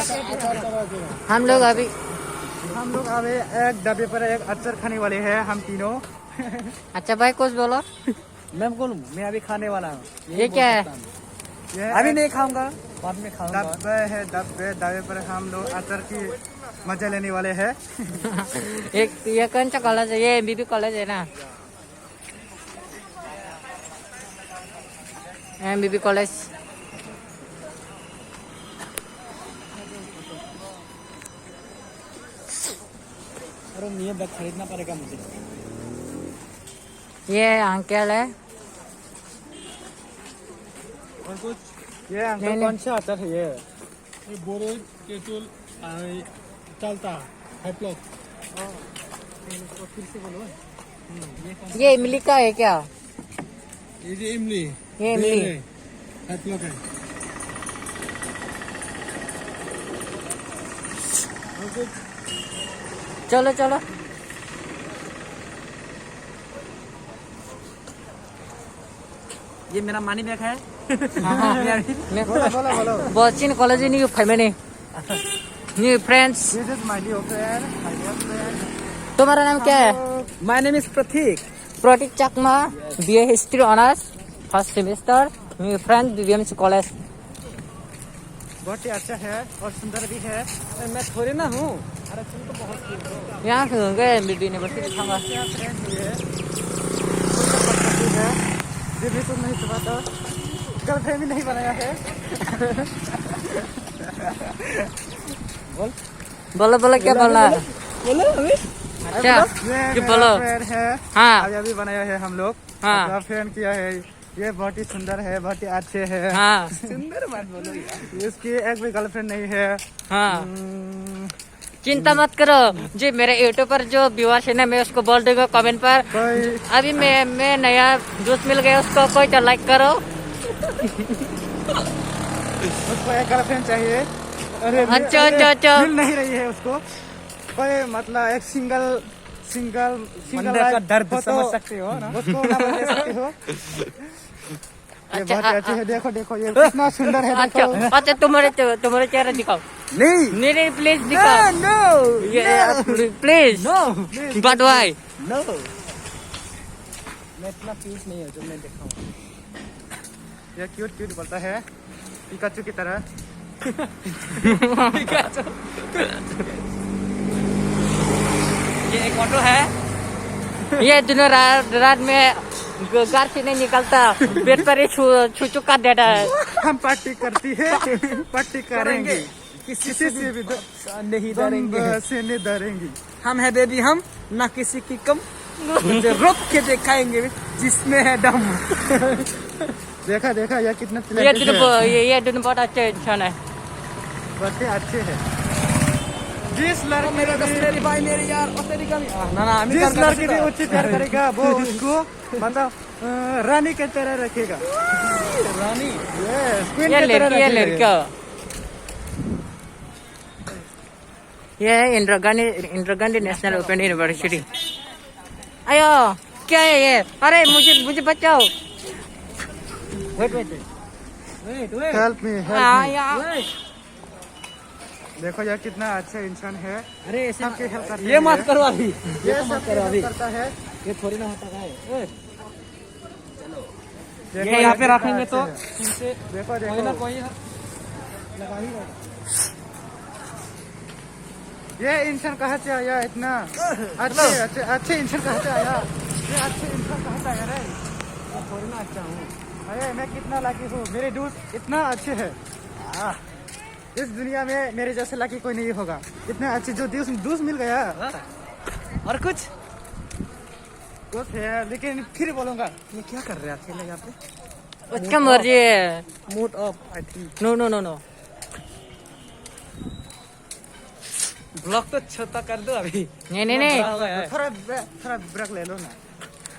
हम लोग अभी एक डब्बे पर एक अचार खाने वाले हैं हम तीनों। अच्छा भाई कुछ बोलो। मैं बोलूं, मैं अभी खाने वाला हूँ। ये क्या है? अभी नहीं खाऊंगा, बाद में खाऊंगा। डब्बे पर हम लोग अचार की मजा लेने वाले हैं। एक ये कौन सा कॉलेज है? ये एमबीबी कॉलेज है ना? MBB college. अरे ये बैग खरीदना पड़ेगा मुझे। ये अंकल है। और कुछ ये अंकल कौन सा अचार है? ये बोरे केतुल चलता हैप्लॉक। फिर से बोलो। ये इमली का है क्या? ये इमली, ये इमली हैप्लॉक है। और कुछ चलो चलो। ये मेरा मनी बैग है। बच्चिन college new family new friends. तुम्हारा नाम क्या है? My name is Pratik. Pratik Chakma, BA history honours, first semester, new friends BMC college. बहुत ही अच्छा है और सुंदर भी है। मैं थोड़ी ना हूँ। अरे तुम तो बहुत यहाँ से होंगे एमबीबी यूनिवर्सिटी थांगा। ये भी तो नहीं सुना था, गर्लफ्रेंड भी नहीं बनाया है। बोलो बोलो क्या बोलना है? बोलो अभी। अच्छा कि बोलो। है हाँ अभी बनाया है हम लोग। हाँ गर्लफ्रेंड किया है। ये बहुत ही सुंदर है, बहुत ही अच्छे है। हाँ सुंदर मत बोलो यार। इसकी एक भी गर्लफ्रेंड नहीं है। हाँ चिंता मत करो जी। मेरे यूट्यूब पर जो व्यूअर्स है ना, मैं उसको बोल दूंगा कमेंट पर। अभी मैं नया दोस्त मिल गया, उसको कोई तो लाइक करो। उसको एक गर्लफ्रेंड चाहिए। अरे अच्छा अच्छा अच्छा। मिल नहीं रही है उसको कोई, मतलब एक सिंगल का दर्द समझ सकते हो ना, उसको ना बता सकते हो। ये अच्छा बहुत अच्छे है। देखो देखो ये कितना सुंदर है। अच्छा अच्छा तुम्हारे चेहरा दिखाओ। नहीं नहीं प्लीज दिखाओ। No please no but why? No मैं इतना क्यूट नहीं हूँ जो मैं दिखाऊं। ये क्यूट बोलता है पिकाचू की तरह। ये एक ऑटो है। ये दोनों रात में घर से नहीं निकलता, पेट पर ही छू चुका देता है। हम पार्टी करती है, पार्टी करेंगे, किसी से भी नहीं डरेंगे। हम है बेबी, हम ना किसी की कम, रोक के दिखाएंगे जिसमें है दम। देखा ये कितना ये दोनों बहुत अच्छे इंसान है। बहुत ही अच्छे है। जिस लड़की मेरे भाई मेरे यार जिस लड़की भी उससे प्यार करेगा वो उसको मतलब रानी की तरह रखेगा। रानी ये लड़का ये है Indira Gandhi national open university. अयो क्या है ये? अरे मुझे बचाओ। Wait help me. देखो यार कितना अच्छा इंसान है। अरे ऐसे सबकी हेल्प करता है। ये मत करो अभी। ये सब करता है। ये थोड़ी ना होता है। देखो ये यहाँ पे रखेंगे तो देखो कोई ना कोई लगा ही रहेगा। ये इंसान कहाँ से आया इतना अच्छे इंसान कहाँ से आया? ये अच्छे इंसान कहाँ से आया रे? मैं थोड़ी ना अच्छा हूँ। अरे मैं कितना लकी हूँ, मेरे दोस्त इतना अच्छे है। इस दुनिया में मेरे जैसे लकी कोई नहीं होगा। इतने अच्छे जो दोस्त मिल गया। और कुछ है लेकिन फिर बोलूंगा। ये क्या कर रहे हैं अकेले यहाँ पे? उसका मर्जी है। Mood off I think. No block तो छोटा कर दो अभी। नहीं थोड़ा ब्रेक ले लो ना।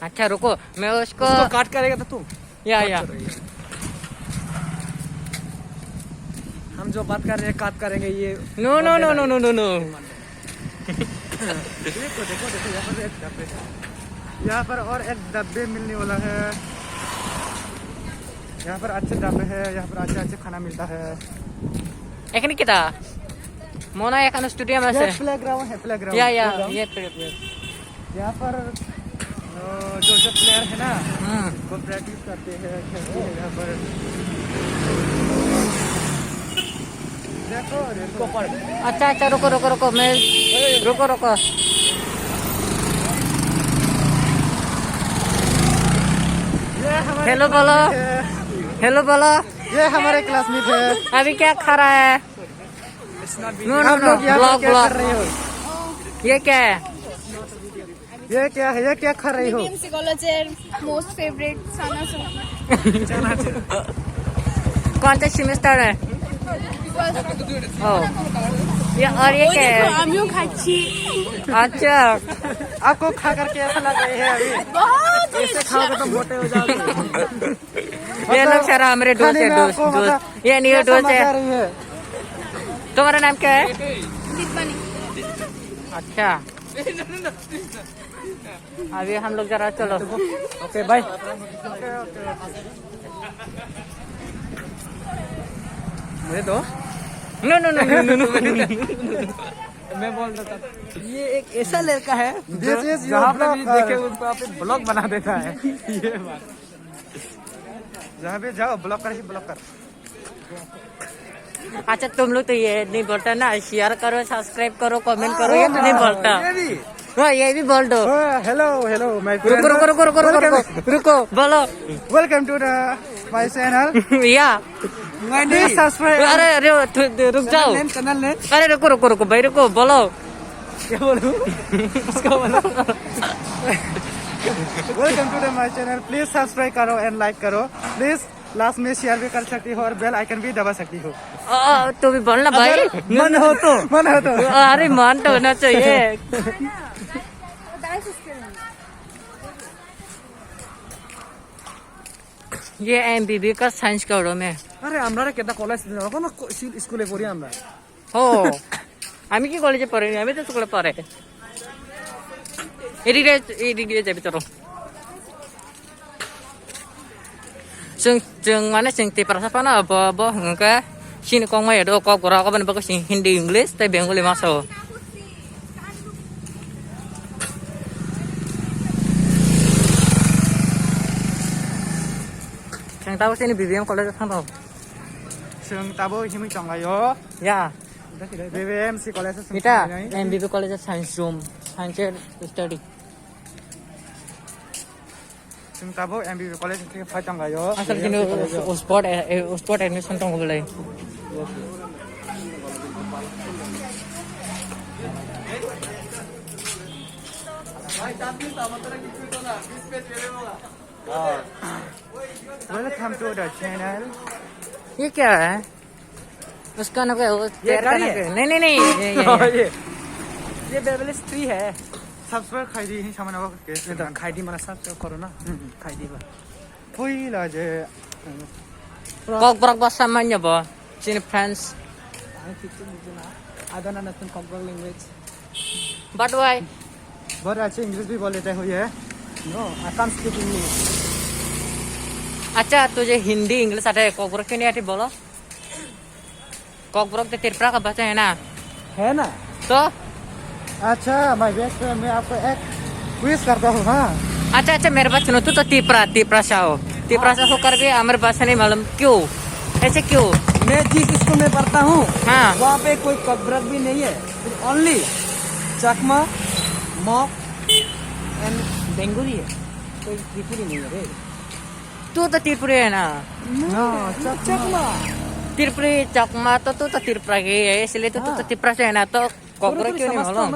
अच्छा रुको, मैं उसको काट करेगा तो तू या हम जो बात कर रहे हैं काट करेंगे। ये नो देखो यहाँ पर एक डब्बे है। यहाँ पर और एक डब्बे मिलने वाला है। यहाँ पर अच्छे डब्बे है, यहाँ पर अच्छे खाना मिलता है। एक नहीं किता मोना एक स्टूडियो में से ये प्लेग्राउंड है, प्लेग्राउंड। या ये यहाँ पर जो जो प्लेयर है ना हम्म वो प्रैक्टिस करते हैं, खेलते हैं यहाँ पर। देखो देखो अच्छा अच्छा रुको रुको रुको मैं रुको रुको ये हमारे हेलो बोलो हेलो बोलो ये हमारे क्लासमेट है। अभी क्या खा रहा है नो नो आप नो लोग यहाँ ब्लॉग पर क्या कर ब्लॉग रहे हो? ये क्या है ये क्या है? ये क्या खा रही हो? BBM psychology most favorite Sana Sir. कौन सा सेमेस्टर है ओ ये और ये क्या है आमियों खाची अच्छा आपको खा करके ऐसा लग रही है अभी? बहुत ऐसे खाओगे तो मोटे हो जाओगे। ये लोग सारा हमारे दोस्त है दोस्त दोस्त ये नहीं दोस्त है रही है। तुम्हारा नाम क्या है दीपनी अच्छा अभी हम लोग जरा चलो ओके बाय। मुझे दो। No no no no no मैं बोल रहा था ये एक ऐसा लड़का है जहाँ पे भी देखे उसको आप ब्लॉग बना देता है। ये बात जहाँ भी जाओ ब्लॉक कर ही ब्लॉक कर। अच्छा तुम लोग तो ये नहीं बोलता ना शेयर करो सब्सक्राइब करो कमेंट करो ये तो नहीं बोलता हाँ ये भी बोल दो हेलो हेलो माय रुको रुको रुको रुको रुको रुको रुको बोलो welcome to the my channel. या प्लीज सब्सक्राइब। अरे अरे रुक जाओ चैनल नेम अरे रुको रुको रुको भाई रुको बोलो क्या बोलूं? इसको बोलो। Welcome to the my channel. Please subscribe करो एंड लाइक करो। प्लीज लास्ट में शेयर भी कर सकती हो और बेल आइकन भी दबा सकती हो। तो भी बोलना भाई मन हो तो अरे मन तो होना चाहिए ये एमबीबी का साइंस का रूम है আরে আমরা কেটা কলেজ কোনো স্কুলে পড়ি আমরা। ও আমি কি কলেজে পড়িনি আমি তো স্কুলে পড়ে এদিকে যাবি চলো जों माने जों tiperasa na apa ngka sini kong mai do kok ora ka ban bagus Hindi English tapi Bengali masuk Yang tahu sini BBM College of Santau. जों दाबो हिमै दंगायो। Ya, BBMC कॉलेज से kita MBB College of Science Room, Science Study. जों दाबो MBB college से फाइ दंगायो। Asal sini sport admission tong boleh. Welcome to the channel. ये क्या है? उसका नाम क्या है? ये गाड़ी है? नहीं ये बेबलिस 3 है। सब्सक्राइब खाइदी नि सामान अब के खाइदी माने सब्सक्राइब करो ना। खाइदी बा पहिला जे Kok berak bahasa mana ba? Sini France. I don't understand Kogbrok language. But why? बहुत अच्छे इंग्लिश भी बोल लेते हो ये। No, I can't speak English. अच्छा तुझे हिंदी इंग्लिश आता है कॉकब्रोक क्यों नहीं आती बोलो कॉकब्रोक तो तिरपरा का बच्चा है ना है ना? तो अच्छा माय बेस्ट फ्रेंड मैं आपको एक क्विज करता हूँ। हाँ अच्छा अच्छा मेरे पास सुनो तू तो तिपरा सा होकर भी हमारे पास नहीं मालूम क्यों ऐसे क्यों मैं जिस स्कूल में पढ़ता हूँ हाँ वहाँ पे कोई कॉकब्रोक भी नहीं है। Only Chakma mock and Bengali है। कोई त्रिपुरी नहीं है रे। तू तो तिरपुरी है ना चकमा तिरपुरी चकमा तो तू तो तिरपरा की है इसलिए तो तू तो तिपरा से है ना तो कॉकब्रोक क्यों नहीं मालूम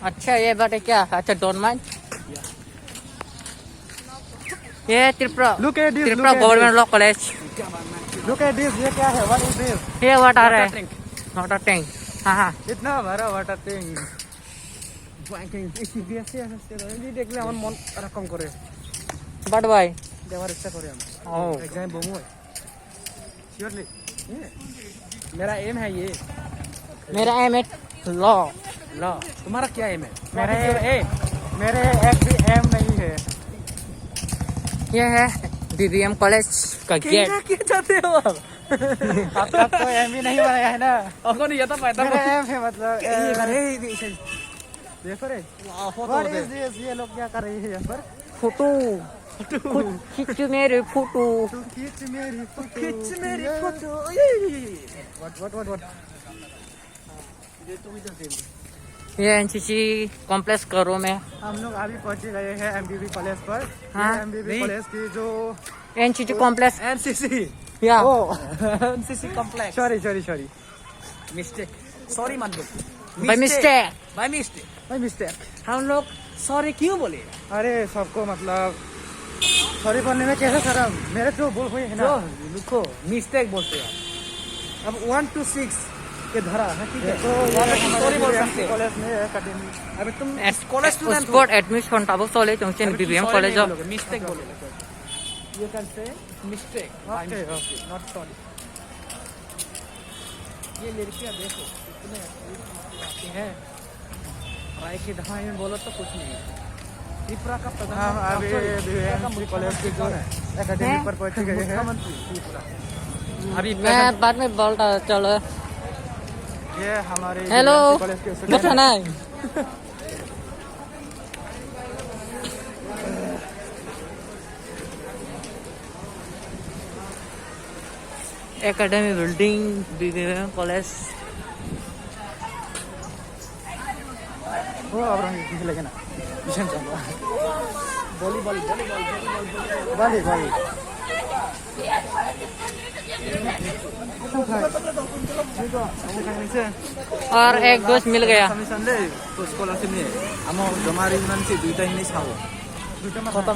अच्छा ये बात है क्या अच्छा डोंट माइंड ये Tripura Look at this, Tripura look at government law college look at this. ये क्या है? What is this? ये वाटर है टैंक। वाटर टैंक हाँ हाँ इतना बड़ा वाटर टैंक ये देखले আমার মন এরকম করে बट भाई দেওয়ার ইচ্ছা করে আমার। ओ एग्जाम बमू है श्योरली। मेरा एम है ये। मेरा एम है लॉ लो तुम्हारा क्या एम है? मेरे एक भी एम नहीं है। ये है बीबीएम कॉलेज का गेट क्या चाहते हो आप? आपका तो एम भी नहीं बनाया है ना। Ako niya ta pa मेरा एम है मतलब देखो रे फोटो What is this? ये लोग क्या कर रही है यहाँ पर? फोटो खींच मेरे फोटो तू खींच मेरी फोटो। Kitch मेरी फोटो What? ये एनसीसी कॉम्प्लेक्स करो में हम लोग अभी पहुंच गए हैं एमबीबी कॉलेज पर। हाँ। एमबीबी कॉलेज की जो एनसीसी कॉम्प्लेक्स NCC या NCC complex sorry mistake sorry मान लो बाय मिस्टेक by mistake भाई मिस्टेक। हम लोग सॉरी क्यों बोले अरे सबको मतलब सॉरी बोलने में कैसे शर्म, मेरे तो भूल हुई है ना। रुको मिस्टेक बोलते हैं अब 1 to 6 के धरा है ठीक है तो सॉरी बोल सकते हो कॉलेज में एकेडमी अबे तुम college student sport admission Tabo चले जोंसेन बीबीएम कॉलेज मिस्टेक बोलोगे you can say mistake okay not sorry ये लड़कियां देखो कितने आती हैं राय की दहाई में बोलो तो कुछ नहीं त्रिपुरा का हम अभी प्रधानमंत्री कॉलेज की जो एकेडमी पर पहुंच गए हैं। मुख्यमंत्री त्रिपुरा अभी मैं बाद में बोलता चलो ये हमारे हेलो कॉलेज के student बता ना एकेडमी बिल्डिंग बीबीएम कॉलेज वो अब रंग लगे ना मिशन चल रहा है। वॉलीबॉल बाली और एक दोस्त मिल गया संडे तो स्कॉलरशिप नहीं हम जमारी मान से दुईटा ही नहीं छाओ खत्म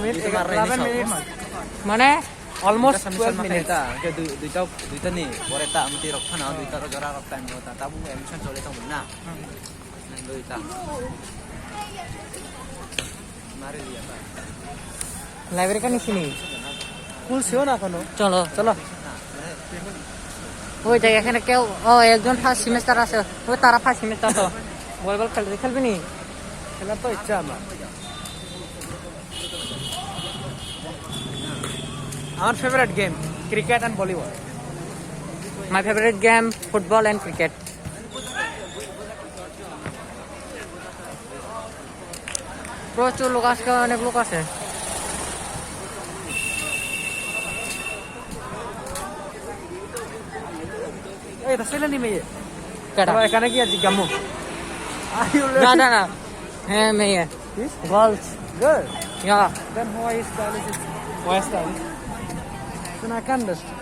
माने almost 12 minutes ke duita ni boreta amti rokhana duita ro jora rok time hota tabu admission chole ta na duita mare liya ta library का नीचे नहीं full sio na kono চলো চলো ওই জায়গা এখানে কেউ ও একজন ফার্স্ট সেমিস্টার আছে ওই তারা ফার্স্ট সেমিস্টার তো ভলিবল খেলবি নি খেলার তো ইচ্ছা আমার Our favorite game, cricket and volleyball. My favorite game, football and cricket. প্রচুর লোক আজকে অনেক লোক আছে Eh, tasela ni meye. কেডা Kalau ekana ki aji gamu. Ayo না না না হ্যাঁ মেয়ে girls Girl. Yeah Then why is stylish? Why is stylish? Then I can't understand.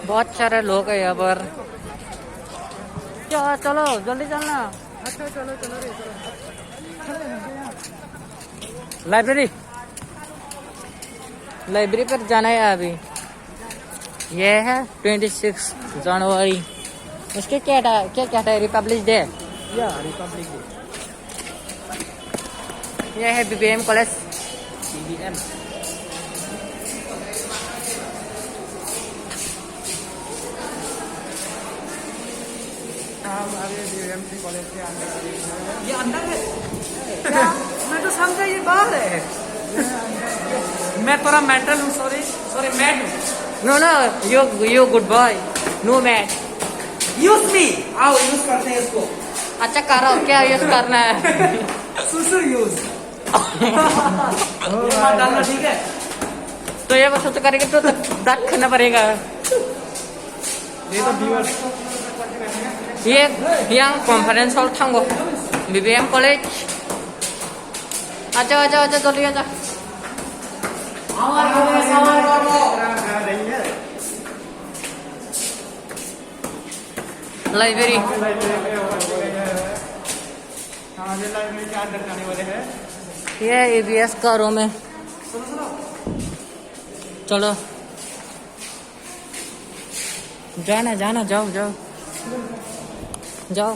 बहुत सारे लोग है यहाँ पर चलो जल्दी चलना अच्छा चलो रे लाइब्रेरी लाइब्रेरी पर जाना है अभी ये है 26 जनवरी इसके क्या है Republic day Yeah, Republic Day. ये है बीबीएम कॉलेज BBM. हम अभी बीएमसी कॉलेज के अंदर ये अंदर है क्या मैं तो समझा ये बाहर है मैं थोड़ा मेंटल हूँ सॉरी मैड हूँ no no you good boy no man use me आओ यूज करते हैं इसको अच्छा करो क्या यूज करना है सुसुर यूज मत डालना ठीक है तो ये बस तो करेंगे तो दांत खाना पड़ेगा ये तो व्यूअर्स ये यहाँ कॉन्फ्रेंस हॉल थांगो बीबीएम कॉलेज आजा जल्दी आजा लाइब्रेरी हमारे लाइब्रेरी के अंदर जाने वाले हैं। ये एबीएस का रूम है चलो जाना जाओ